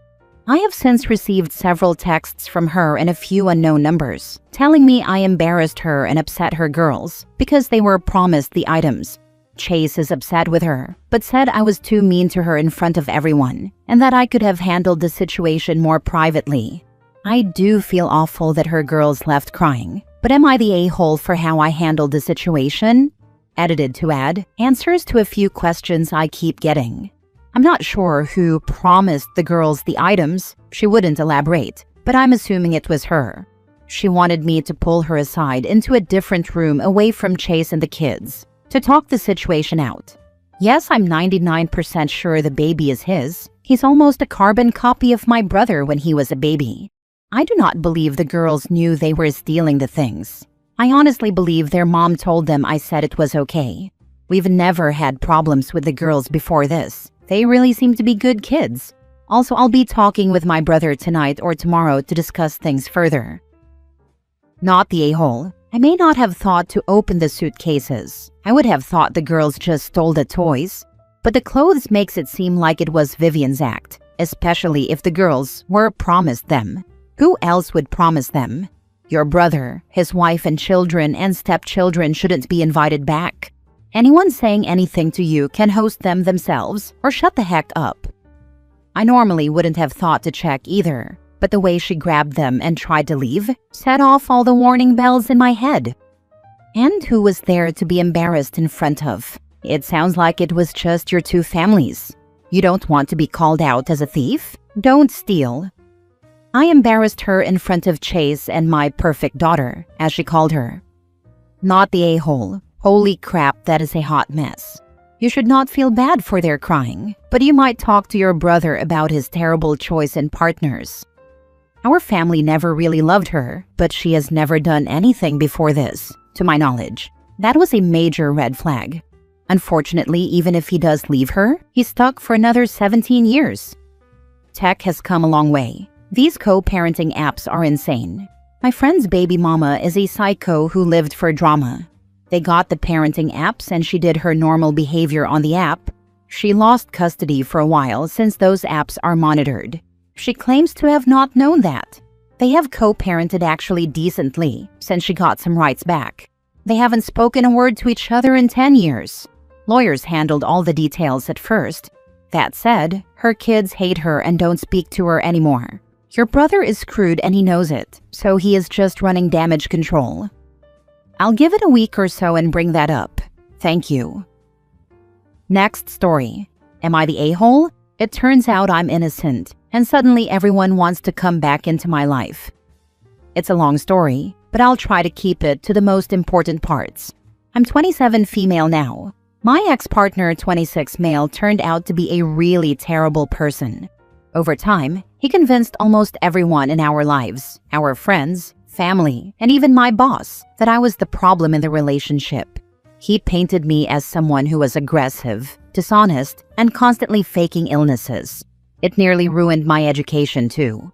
I have since received several texts from her and a few unknown numbers, telling me I embarrassed her and upset her girls because they were promised the items. Chase is upset with her, but said I was too mean to her in front of everyone, and that I could have handled the situation more privately. I do feel awful that her girls left crying, but am I the a-hole for how I handled the situation? Edited to add answers to a few questions I keep getting. I'm not sure who promised the girls the items. She wouldn't elaborate, but I'm assuming it was her. She wanted me to pull her aside into a different room away from Chase and the kids to talk the situation out. Yes, I'm 99% sure the baby is his. He's almost a carbon copy of my brother when he was a baby. I do not believe the girls knew they were stealing the things. I honestly believe their mom told them I said it was okay. We've never had problems with the girls before this. They really seem to be good kids. Also, I'll be talking with my brother tonight or tomorrow to discuss things further. Not the a-hole. I may not have thought to open the suitcases. I would have thought the girls just stole the toys. But the clothes makes it seem like it was Vivian's act, especially if the girls were promised them. Who else would promise them? Your brother, his wife and children and stepchildren shouldn't be invited back. Anyone saying anything to you can host them themselves or shut the heck up. I normally wouldn't have thought to check either, but the way she grabbed them and tried to leave set off all the warning bells in my head. And who was there to be embarrassed in front of? It sounds like it was just your 2 families. You don't want to be called out as a thief? Don't steal. I embarrassed her in front of Chase and my perfect daughter, as she called her. Not the a-hole. Holy crap, that is a hot mess. You should not feel bad for their crying, but you might talk to your brother about his terrible choice in partners. Our family never really loved her, but she has never done anything before this, to my knowledge. That was a major red flag. Unfortunately, even if he does leave her, he's stuck for another 17 years. Tech has come a long way. These co-parenting apps are insane. My friend's baby mama is a psycho who lived for drama. They got the parenting apps and she did her normal behavior on the app. She lost custody for a while since those apps are monitored. She claims to have not known that. They have co-parented actually decently since she got some rights back. They haven't spoken a word to each other in 10 years. Lawyers handled all the details at first. That said, her kids hate her and don't speak to her anymore. Your brother is screwed and he knows it, so he is just running damage control. I'll give it a week or so and bring that up. Thank you. Next story. Am I the a-hole? It turns out I'm innocent, and suddenly everyone wants to come back into my life. It's a long story, but I'll try to keep it to the most important parts. I'm 27 female now. My ex-partner, 26 male, turned out to be a really terrible person. Over time, he convinced almost everyone in our lives, our friends, family, and even my boss, that I was the problem in the relationship. He painted me as someone who was aggressive, dishonest, and constantly faking illnesses. It nearly ruined my education too.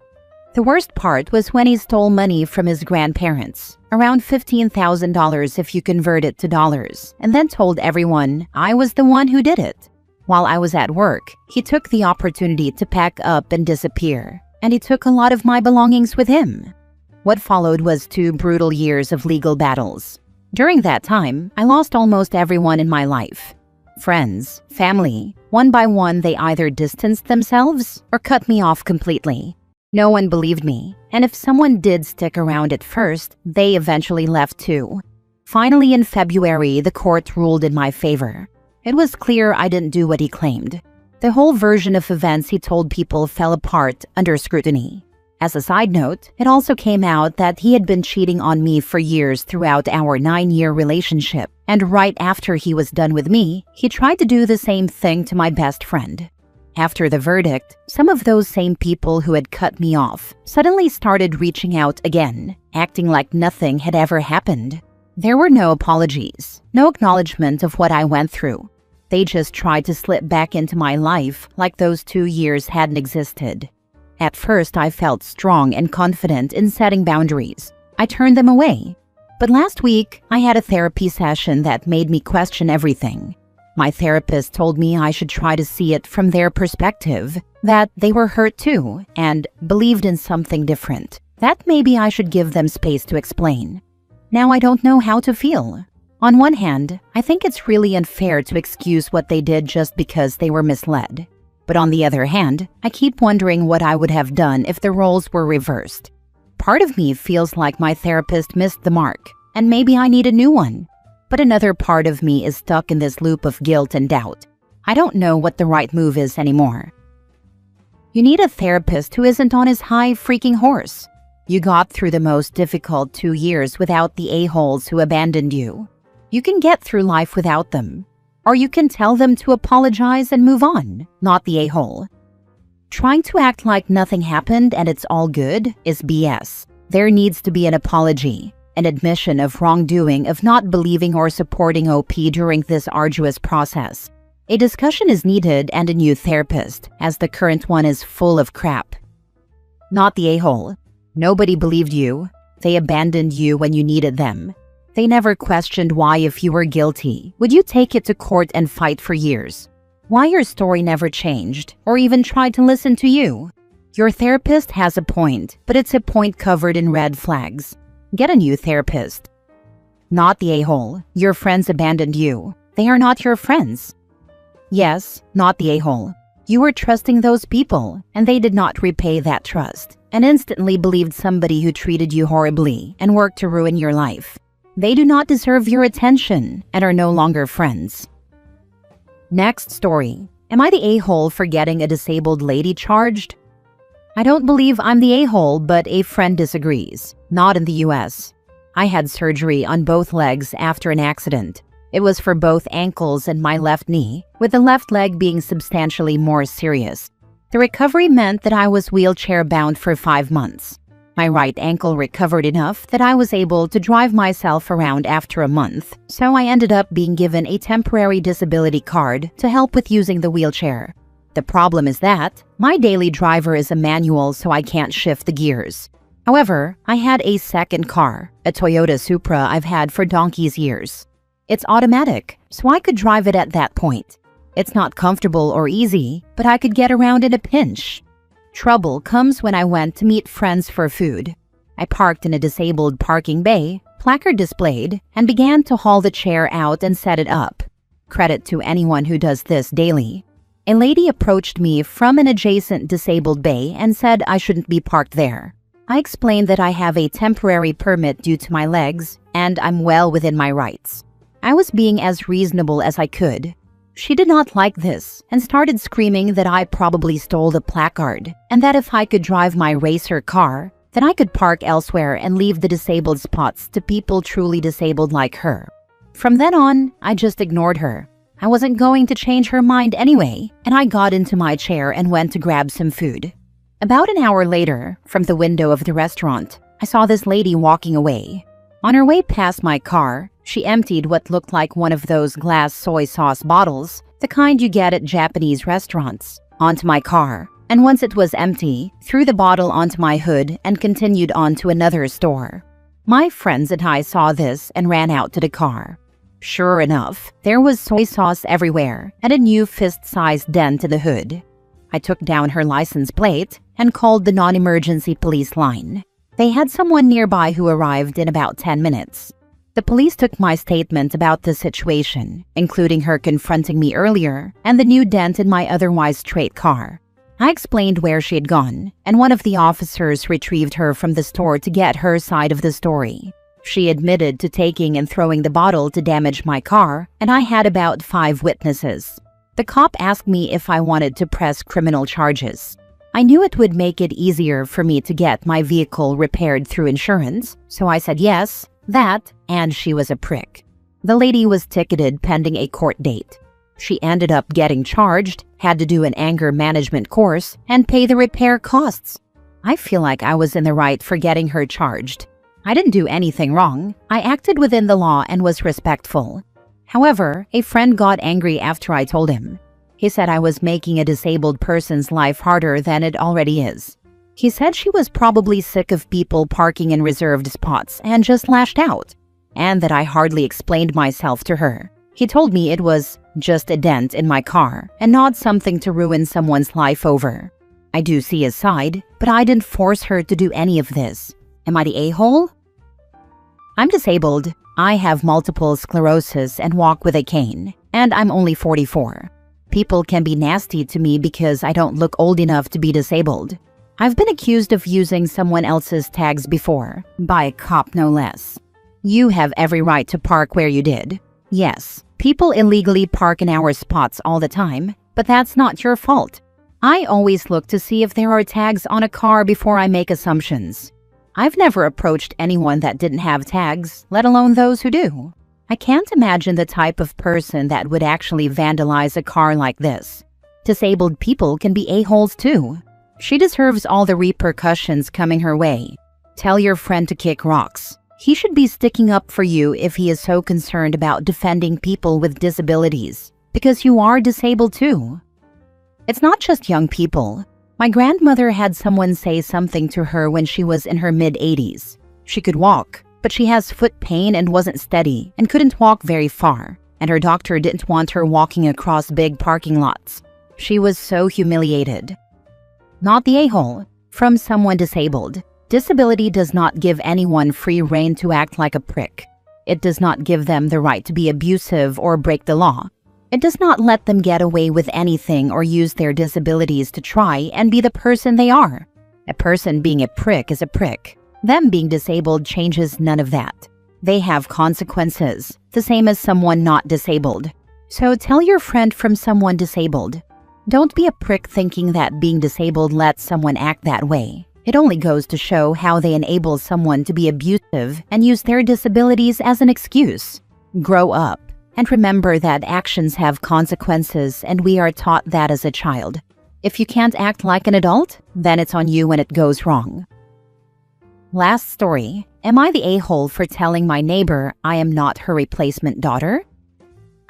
The worst part was when he stole money from his grandparents, around $15,000 if you convert it to dollars, and then told everyone I was the one who did it. While I was at work, he took the opportunity to pack up and disappear, and he took a lot of my belongings with him. What followed was 2 brutal years of legal battles. During that time, I lost almost everyone in my life. Friends, family. One by one, they either distanced themselves or cut me off completely. No one believed me, and if someone did stick around at first, they eventually left too. Finally, in February, the court ruled in my favor. It was clear I didn't do what he claimed. The whole version of events he told people fell apart under scrutiny. As a side note, it also came out that he had been cheating on me for years throughout our 9-year relationship, and right after he was done with me, he tried to do the same thing to my best friend. After the verdict, some of those same people who had cut me off suddenly started reaching out again, acting like nothing had ever happened. There were no apologies, no acknowledgement of what I went through. They just tried to slip back into my life like those 2 years hadn't existed. At first, I felt strong and confident in setting boundaries. I turned them away. But last week, I had a therapy session that made me question everything. My therapist told me I should try to see it from their perspective, that they were hurt too, and believed in something different, that maybe I should give them space to explain. Now I don't know how to feel. On one hand, I think it's really unfair to excuse what they did just because they were misled. But on the other hand, I keep wondering what I would have done if the roles were reversed. Part of me feels like my therapist missed the mark, and maybe I need a new one. But another part of me is stuck in this loop of guilt and doubt. I don't know what the right move is anymore. You need a therapist who isn't on his high freaking horse. You got through the most difficult 2 years without the a-holes who abandoned you. You can get through life without them. Or you can tell them to apologize and move on, not the a-hole. Trying to act like nothing happened and it's all good is BS. There needs to be an apology, an admission of wrongdoing, of not believing or supporting OP during this arduous process. A discussion is needed and a new therapist, as the current one is full of crap. Not the a-hole. Nobody believed you. They abandoned you when you needed them. They never questioned why, if you were guilty, would you take it to court and fight for years? Why your story never changed, or even tried to listen to you? Your therapist has a point, but it's a point covered in red flags. Get a new therapist. Not the a-hole. Your friends abandoned you. They are not your friends. Yes, not the a-hole. You were trusting those people, and they did not repay that trust, and instantly believed somebody who treated you horribly and worked to ruin your life. They do not deserve your attention and are no longer friends. Next story. Am I the a-hole for getting a disabled lady charged? I don't believe I'm the a-hole, but a friend disagrees. Not in the US. I had surgery on both legs after an accident. It was for both ankles and my left knee, with the left leg being substantially more serious. The recovery meant that I was wheelchair-bound for 5 months. My right ankle recovered enough that I was able to drive myself around after a month, so I ended up being given a temporary disability card to help with using the wheelchair. The problem is that my daily driver is a manual, so I can't shift the gears. However, I had a second car, a Toyota Supra I've had for donkey's years. It's automatic, so I could drive it at that point. It's not comfortable or easy, but I could get around in a pinch. Trouble comes when I went to meet friends for food. I parked in a disabled parking bay, placard displayed, and began to haul the chair out and set it up. Credit to anyone who does this daily. A lady approached me from an adjacent disabled bay and said I shouldn't be parked there. I explained that I have a temporary permit due to my legs, and I'm well within my rights. I was being as reasonable as I could. She did not like this and started screaming that I probably stole the placard and that if I could drive my racer car, then I could park elsewhere and leave the disabled spots to people truly disabled like her. From then on, I just ignored her. I wasn't going to change her mind anyway, and I got into my chair and went to grab some food. About an hour later, from the window of the restaurant, I saw this lady walking away. On her way past my car, she emptied what looked like one of those glass soy sauce bottles, the kind you get at Japanese restaurants, onto my car, and once it was empty, threw the bottle onto my hood and continued on to another store. My friends and I saw this and ran out to the car. Sure enough, there was soy sauce everywhere and a new fist-sized dent in the hood. I took down her license plate and called the non-emergency police line. They had someone nearby who arrived in about 10 minutes. The police took my statement about the situation, including her confronting me earlier and the new dent in my otherwise straight car. I explained where she had gone, and one of the officers retrieved her from the store to get her side of the story. She admitted to taking and throwing the bottle to damage my car, and I had about 5 witnesses. The cop asked me if I wanted to press criminal charges. I knew it would make it easier for me to get my vehicle repaired through insurance, so I said yes, that, and she was a prick. The lady was ticketed pending a court date. She ended up getting charged, had to do an anger management course, and pay the repair costs. I feel like I was in the right for getting her charged. I didn't do anything wrong. I acted within the law and was respectful. However, a friend got angry after I told him. He said I was making a disabled person's life harder than it already is. He said she was probably sick of people parking in reserved spots and just lashed out, and that I hardly explained myself to her. He told me it was just a dent in my car and not something to ruin someone's life over. I do see his side, but I didn't force her to do any of this. Am I the a-hole? I'm disabled. I have multiple sclerosis and walk with a cane, and I'm only 44. People can be nasty to me because I don't look old enough to be disabled. I've been accused of using someone else's tags before, by a cop no less. You have every right to park where you did. Yes, people illegally park in our spots all the time, but that's not your fault. I always look to see if there are tags on a car before I make assumptions. I've never approached anyone that didn't have tags, let alone those who do. I can't imagine the type of person that would actually vandalize a car like this. Disabled people can be a-holes too. She deserves all the repercussions coming her way. Tell your friend to kick rocks. He should be sticking up for you if he is so concerned about defending people with disabilities, because you are disabled too. It's not just young people. My grandmother had someone say something to her when she was in her mid-80s. She could walk, but she has foot pain and wasn't steady and couldn't walk very far, and her doctor didn't want her walking across big parking lots. She was so humiliated. Not the a-hole. From someone disabled. Disability does not give anyone free rein to act like a prick. It does not give them the right to be abusive or break the law. It does not let them get away with anything or use their disabilities to try and be the person they are. A person being a prick is a prick. Them being disabled changes none of that. They have consequences, the same as someone not disabled. So tell your friend from someone disabled. Don't be a prick thinking that being disabled lets someone act that way. It only goes to show how they enable someone to be abusive and use their disabilities as an excuse. Grow up. And remember that actions have consequences, and we are taught that as a child. If you can't act like an adult, then it's on you when it goes wrong. Last story. Am I the a-hole for telling my neighbor I am not her replacement daughter?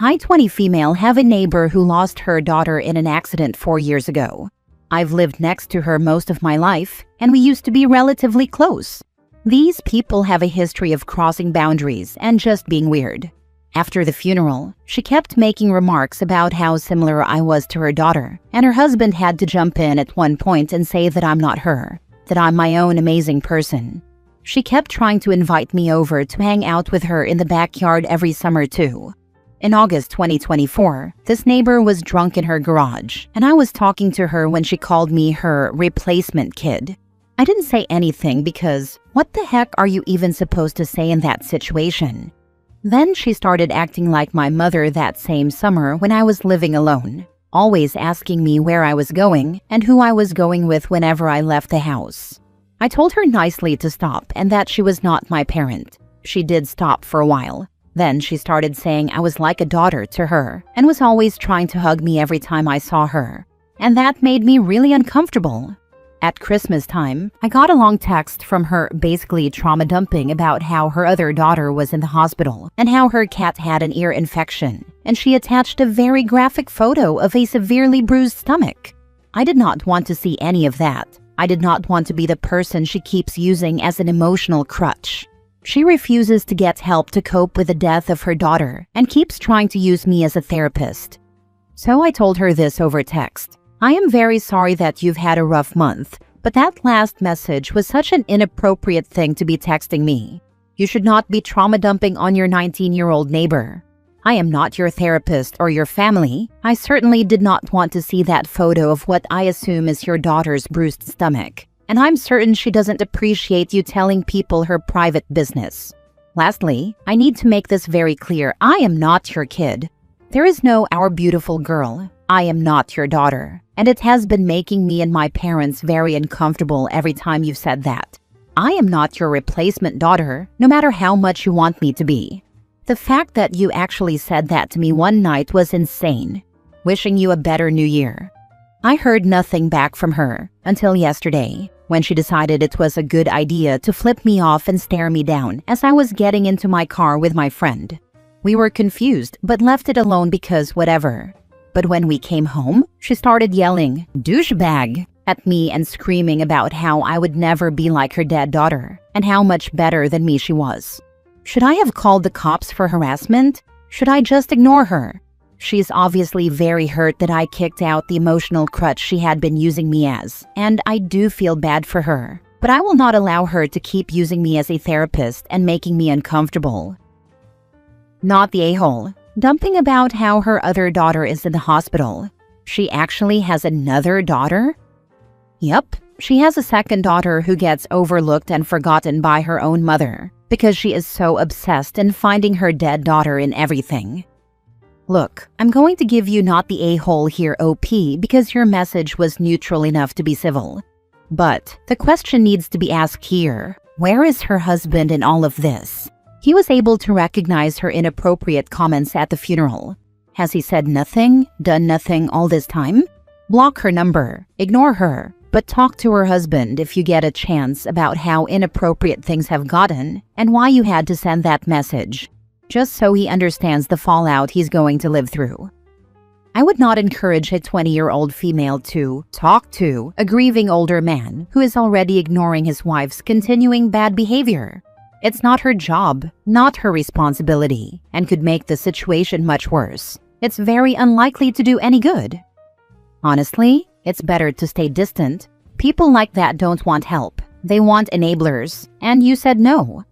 I, 20 female, have a neighbor who lost her daughter in an accident 4 years ago. I've lived next to her most of my life, and we used to be relatively close. These people have a history of crossing boundaries and just being weird. After the funeral, she kept making remarks about how similar I was to her daughter, and her husband had to jump in at one point and say that I'm not her, that I'm my own amazing person. She kept trying to invite me over to hang out with her in the backyard every summer too. In August 2024, this neighbor was drunk in her garage, and I was talking to her when she called me her replacement kid. I didn't say anything because what the heck are you even supposed to say in that situation? Then she started acting like my mother that same summer when I was living alone, always asking me where I was going and who I was going with whenever I left the house. I told her nicely to stop and that she was not my parent. She did stop for a while. Then she started saying I was like a daughter to her and was always trying to hug me every time I saw her. And that made me really uncomfortable. At Christmas time, I got a long text from her basically trauma dumping about how her other daughter was in the hospital and how her cat had an ear infection, and she attached a very graphic photo of a severely bruised stomach. I did not want to see any of that. I did not want to be the person she keeps using as an emotional crutch. She refuses to get help to cope with the death of her daughter and keeps trying to use me as a therapist. So I told her this over text. I am very sorry that you've had a rough month, but that last message was such an inappropriate thing to be texting me. You should not be trauma dumping on your 19-year-old neighbor. I am not your therapist or your family. I certainly did not want to see that photo of what I assume is your daughter's bruised stomach. And I'm certain she doesn't appreciate you telling people her private business. Lastly, I need to make this very clear. I am not your kid. There is no our beautiful girl. I am not your daughter. And it has been making me and my parents very uncomfortable every time you've said that. I am not your replacement daughter, no matter how much you want me to be. The fact that you actually said that to me one night was insane. Wishing you a better new year. I heard nothing back from her until yesterday, when she decided it was a good idea to flip me off and stare me down as I was getting into my car with my friend. We were confused but left it alone because whatever. But when we came home, she started yelling, "Douchebag!" at me and screaming about how I would never be like her dead daughter and how much better than me she was. Should I have called the cops for harassment? Should I just ignore her? She's obviously very hurt that I kicked out the emotional crutch she had been using me as, and I do feel bad for her. But I will not allow her to keep using me as a therapist and making me uncomfortable. Not the a-hole. Dumping about how her other daughter is in the hospital. She actually has another daughter? Yep, she has a second daughter who gets overlooked and forgotten by her own mother because she is so obsessed in finding her dead daughter in everything. Look, I'm going to give you not the a-hole here, OP, because your message was neutral enough to be civil. But the question needs to be asked here. Where is her husband in all of this? He was able to recognize her inappropriate comments at the funeral. Has he said nothing, done nothing all this time? Block her number, ignore her, but talk to her husband if you get a chance about how inappropriate things have gotten and why you had to send that message, just so he understands the fallout he's going to live through. I would not encourage a 20-year-old female to talk to a grieving older man who is already ignoring his wife's continuing bad behavior. It's not her job, not her responsibility, and could make the situation much worse. It's very unlikely to do any good. Honestly, it's better to stay distant. People like that don't want help. They want enablers, and you said no.